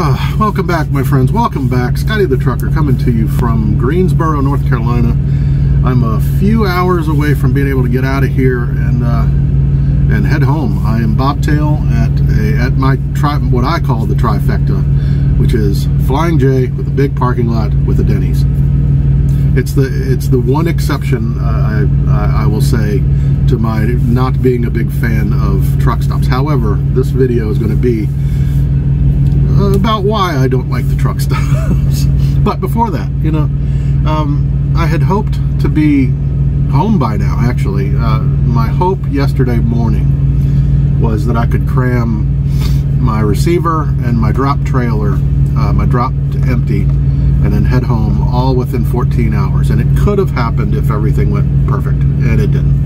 Welcome back, my friends. Welcome back. Scotty the Trucker coming to you from Greensboro, North Carolina. I'm a few hours away from being able to get out of here and head home. I am bobtail at my what I call the trifecta, which is Flying J with a big parking lot with a Denny's. It's the one exception I will say to my not being a big fan of truck stops. However, this video is going to be about why I don't like the truck stops. But before that, you know, I had hoped to be home by now, actually. My hope yesterday morning was that I could cram my receiver and my drop trailer, my drop to empty, and then head home all within 14 hours. And it could have happened if everything went perfect, and it didn't.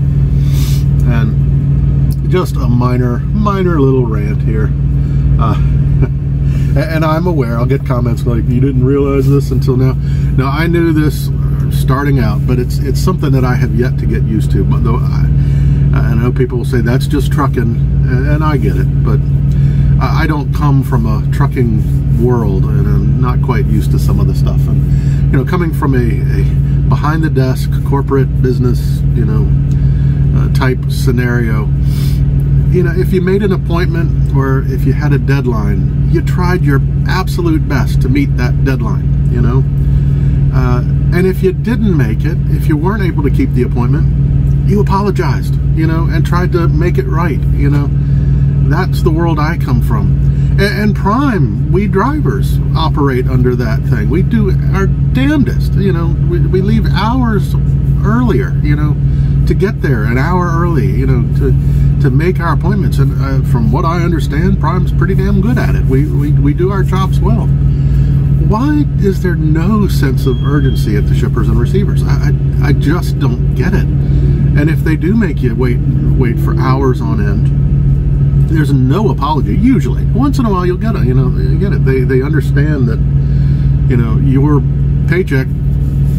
And just a minor little rant here. And I'm aware, I'll get comments like, you didn't realize this until now. No, I knew this starting out, but it's something that I have yet to get used to. But though I know people will say that's just trucking, and I get it, but I don't come from a trucking world, and I'm not quite used to some of the stuff. And you know, coming from a behind the desk corporate business, you know, type scenario, you know, if you made an appointment or if you had a deadline, you tried your absolute best to meet that deadline, you know. And if you didn't make it, if you weren't able to keep the appointment, you apologized, you know, and tried to make it right, you know. That's the world I come from. And Prime, we drivers operate under that thing. We do our damnedest, you know. We leave hours earlier, you know, to get there an hour early, you know, to make our appointments. And from what I understand, Prime's pretty damn good at it. We do our jobs well. Why is there no sense of urgency at the shippers and receivers? I just don't get it. And if they do make you wait for hours on end, there's no apology. Usually, once in a while you'll get it. You know, you get it. They understand that, you know, your paycheck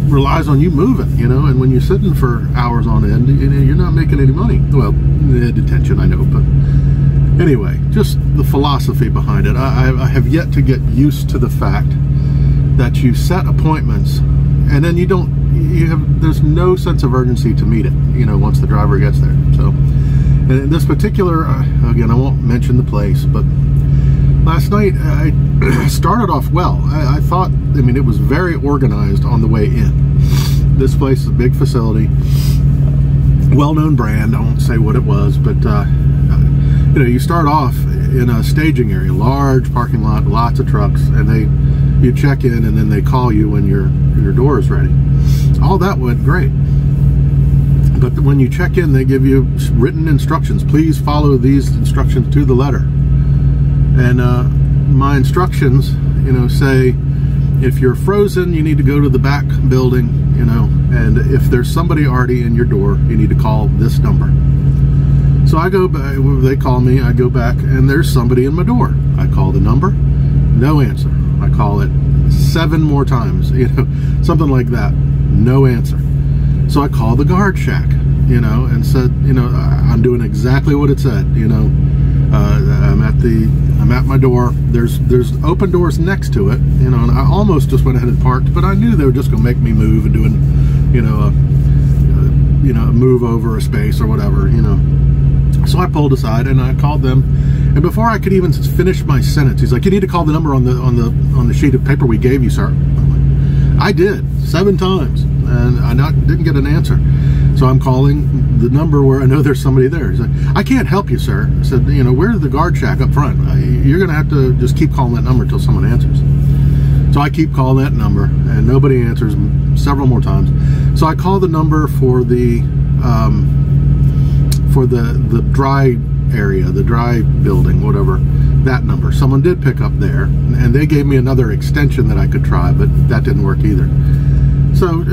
relies on you moving, you know, and when you're sitting for hours on end, you know, you're not making any money. Well, detention, I know, but anyway, just the philosophy behind it. I have yet to get used to the fact that you set appointments and then there's no sense of urgency to meet it, you know, once the driver gets there. So, and in this particular, again, I won't mention the place, but last night I started off well. I thought, I mean, it was very organized on the way in. This place is a big facility, well-known brand. I won't say what it was, but you know, you start off in a staging area, large parking lot, lots of trucks, and you check in, and then they call you when your door is ready. All that went great. But when you check in, they give you written instructions. Please follow these instructions to the letter. And my instructions, you know, say if you're frozen, you need to go to the back building, you know, and if there's somebody already in your door, you need to call this number. So I go back, they call me, I go back, and there's somebody in my door. I call the number, no answer. I call it 7 more times, you know, something like that, no answer. So I call the guard shack, you know, and said, you know, I'm doing exactly what it said, you know. I'm at my door. There's open doors next to it, you know, and I almost just went ahead and parked, but I knew they were just going to make me move and doing, you know, a move over a space or whatever, you know. So I pulled aside and I called them, and before I could even finish my sentence, he's like, "You need to call the number on the sheet of paper we gave you, sir." I'm like, I did 7 times, and I didn't get an answer. So I'm calling the number where I know there's somebody there. He's like, "I can't help you, sir." I said, "You know, where's the guard shack up front? You're going to have to just keep calling that number until someone answers." So I keep calling that number, and nobody answers several more times. So I call the number for the dry area, the dry building, whatever, that number. Someone did pick up there, and they gave me another extension that I could try, but that didn't work either. So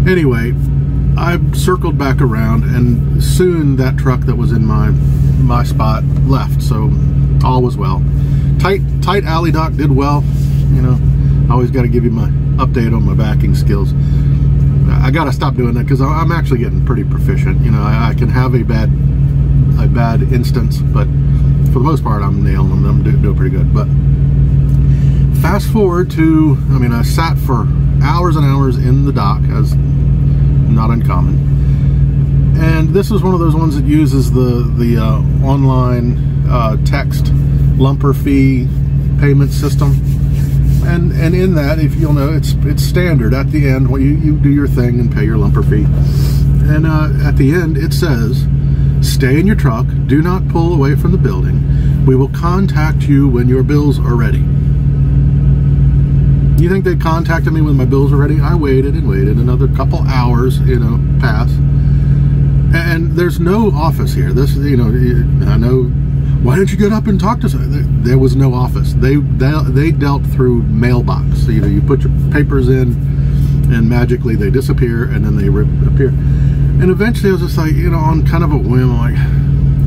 anyway, I circled back around, and soon that truck that was in my spot left, so all was well. Tight alley dock did well, you know. I always got to give you my update on my backing skills. I got to stop doing that because I'm actually getting pretty proficient. You know, I can have a bad instance, but for the most part, I'm nailing them. I'm doing pretty good. But fast forward to, I mean, I sat for hours and hours in the dock, as not uncommon. And this is one of those ones that uses the online text lumper fee payment system. And in that, if you'll know, it's standard. At the end, well, you do your thing and pay your lumper fee. And at the end, it says, stay in your truck, do not pull away from the building. We will contact you when your bills are ready. You think they contacted me when my bills were ready? I waited and waited. Another couple hours, you know, passed. And there's no office here. This, you know, I know, why didn't you get up and talk to us? There was no office. They dealt through mailbox. So, you know, you put your papers in and magically they disappear and then they appear. And eventually I was just like, you know, on kind of a whim, like,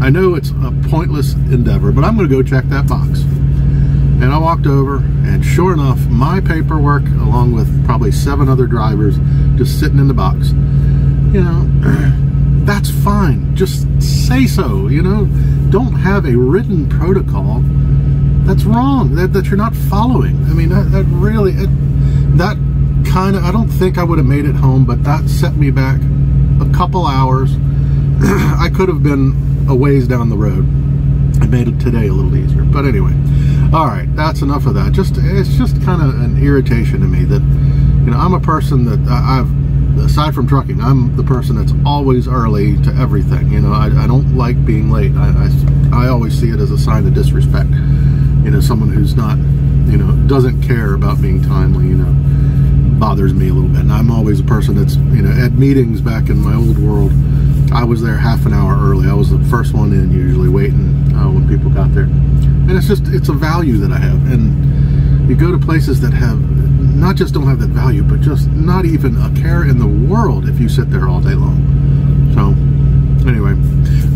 I know it's a pointless endeavor, but I'm going to go check that box. And I walked over, and sure enough, my paperwork, along with probably 7 other drivers, just sitting in the box. You know, that's fine. Just say so, you know. Don't have a written protocol. That's wrong, that you're not following. I mean, that really, that kind of, I don't think I would have made it home, but that set me back a couple hours. I could have been a ways down the road. I made it today a little easier, but anyway. All right, that's enough of that. It's just kind of an irritation to me that, you know, I'm a person that aside from trucking, I'm the person that's always early to everything. You know, I don't like being late. I always see it as a sign of disrespect. You know, someone who's not, you know, doesn't care about being timely, you know, bothers me a little bit. And I'm always a person that's, you know, at meetings back in my old world, I was there half an hour early. I was the first one in, usually waiting when people got there. And it's a value that I have. And you go to places that have, not just don't have that value, but just not even a care in the world if you sit there all day long. So, anyway,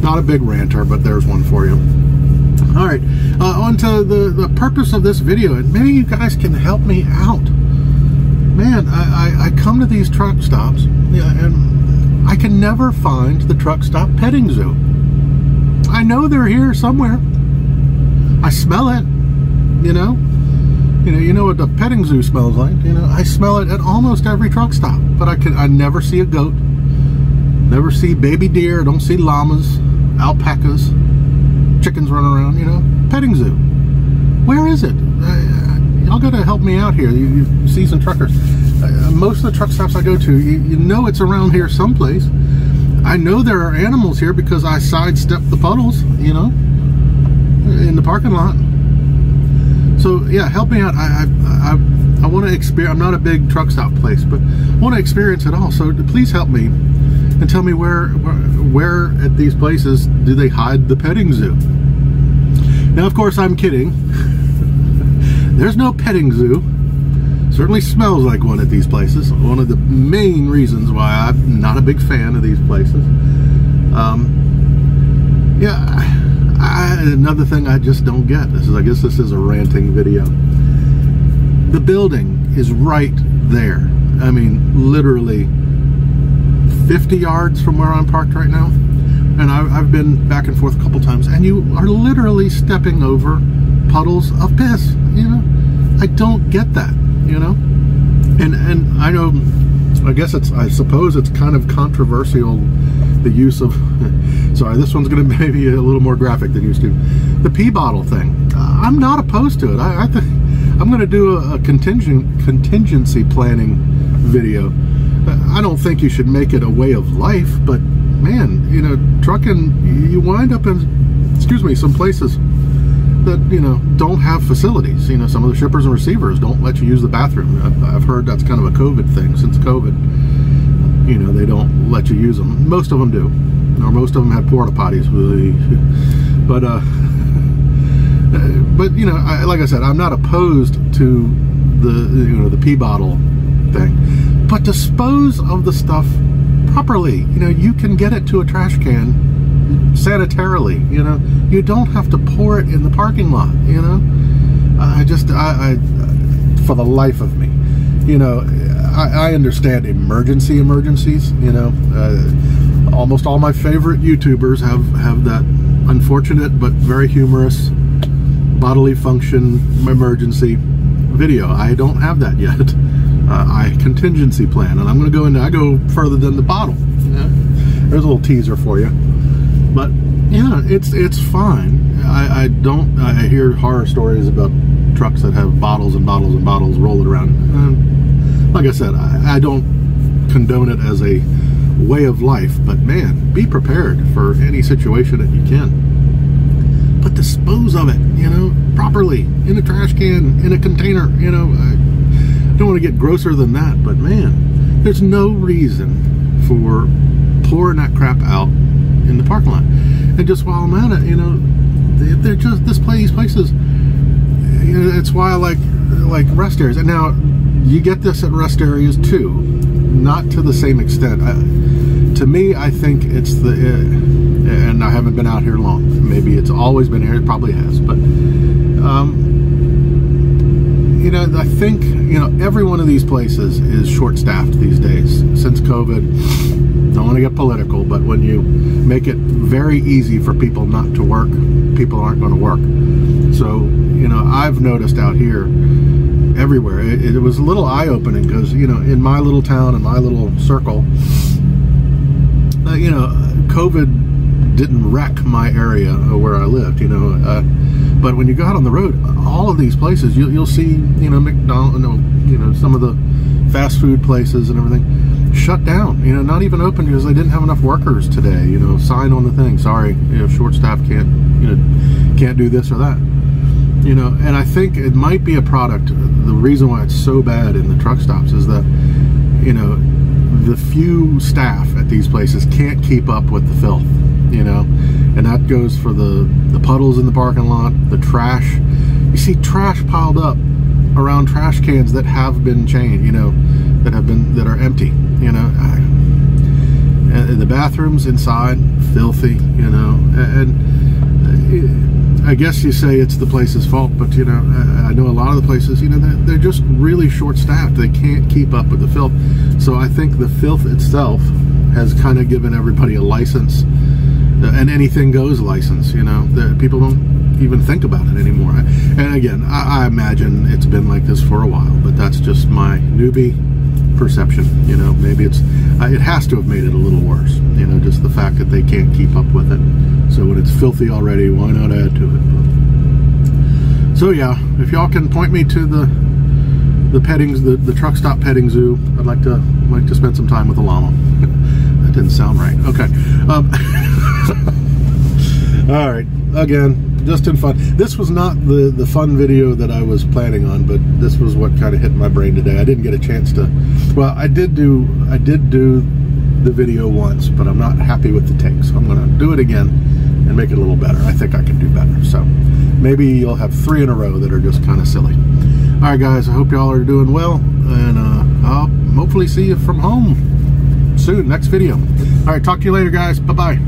not a big ranter, but there's one for you. All right, on to the purpose of this video, and maybe you guys can help me out. Man, I come to these truck stops, yeah, and I can never find the truck stop petting zoo. I know they're here somewhere. I smell it, you know. You know what the petting zoo smells like. You know, I smell it at almost every truck stop, but I never see a goat, never see baby deer, don't see llamas, alpacas, chickens running around. You know, petting zoo. Where is it? Y'all got to help me out here, you seasoned truckers. Most of the truck stops I go to, you know it's around here someplace. I know there are animals here because I sidestepped the puddles, you know, in the parking lot. So yeah, help me out. I want to experience. I'm not a big truck stop place, but I want to experience it all. So please help me and tell me where at these places do they hide the petting zoo? Now, of course, I'm kidding. There's no petting zoo. Certainly smells like one at these places. One of the main reasons why I'm not a big fan of these places. Yeah. Another thing I just don't get. I guess this is a ranting video. The building is right there. I mean, literally 50 yards from where I'm parked right now. And I've been back and forth a couple times, and you are literally stepping over puddles of piss. You know, I don't get that. You know, and I know, I guess I suppose it's kind of controversial, the use of, sorry, this one's going to maybe a little more graphic than used to, the pee bottle thing. I'm not opposed to it. I think I'm going to do a contingency planning video. I don't think you should make it a way of life, but man, you know, trucking, you wind up in, excuse me, some places that, you know, don't have facilities. You know, some of the shippers and receivers don't let you use the bathroom. I've heard that's kind of a COVID thing. Since COVID, you know, they don't let you use them. Most of them do, or most of them have porta potties. But you know, like I said, I'm not opposed to the pee bottle thing, but dispose of the stuff properly. You know, you can get it to a trash can sanitarily. You know, you don't have to pour it in the parking lot. You know, I for the life of me, you know, I understand emergencies. You know, almost all my favorite YouTubers have that unfortunate but very humorous bodily function emergency video. I don't have that yet. I contingency plan, and I'm going to go into, I go further than the bottle. Yeah. There's a little teaser for you. But yeah, it's fine. I hear horror stories about trucks that have bottles and bottles and bottles rolling around. And like I said, I don't condone it as a way of life, but man, be prepared for any situation that you can. But dispose of it, you know, properly, in a trash can, in a container, you know. I don't want to get grosser than that, but man, there's no reason for pouring that crap out in the parking lot. And just while I'm at it, you know, they're just these places, you know, that's why I like rest areas. And now you get this at rest areas too, not to the same extent. To me, I think it's the, and I haven't been out here long. Maybe it's always been here. It probably has, but you know, I think, you know, every one of these places is short-staffed these days since COVID. Don't want to get political, but when you make it very easy for people not to work, people aren't going to work. So, you know, I've noticed out here everywhere. It was a little eye-opening because, you know, in my little town, in my little circle, you know, COVID didn't wreck my area where I lived, you know. But when you go out on the road, all of these places, you'll see, you know, McDonald's, you know, some of the fast food places and everything shut down. You know, not even open because they didn't have enough workers today. You know, sign on the thing. Sorry, you know, short staff can't do this or that. You know, and I think it might be a product. The reason why it's so bad in the truck stops is that, you know, the few staff at these places can't keep up with the filth. You know, and that goes for the puddles in the parking lot, the trash. You see trash piled up around trash cans that have been chained, you know, that are empty, you know. And the bathrooms inside, filthy, you know. And I guess you say it's the place's fault, but, you know, I know a lot of the places, you know, they're just really short-staffed. They can't keep up with the filth. So I think the filth itself has kind of given everybody a license, an anything goes license, you know, that people don't even think about it anymore. And again, I imagine it's been like this for a while, but that's just my newbie perception, you know. Maybe it has to have made it a little worse, you know, just the fact that they can't keep up with it. So when it's filthy already, why not add to it? So yeah, if y'all can point me to the truck stop petting zoo, I'd like to spend some time with a llama. That didn't sound right. Okay. All right, again, just in fun. This was not the fun video that I was planning on, but this was what kind of hit my brain today. I didn't get a chance to, well, I did do the video once, but I'm not happy with the take, so I'm gonna do it again and make it a little better. I think I can do better. So maybe you'll have 3 in a row that are just kind of silly. All right, guys, I hope y'all are doing well, and I'll hopefully see you from home soon, next video. All right, talk to you later, guys. Bye-bye.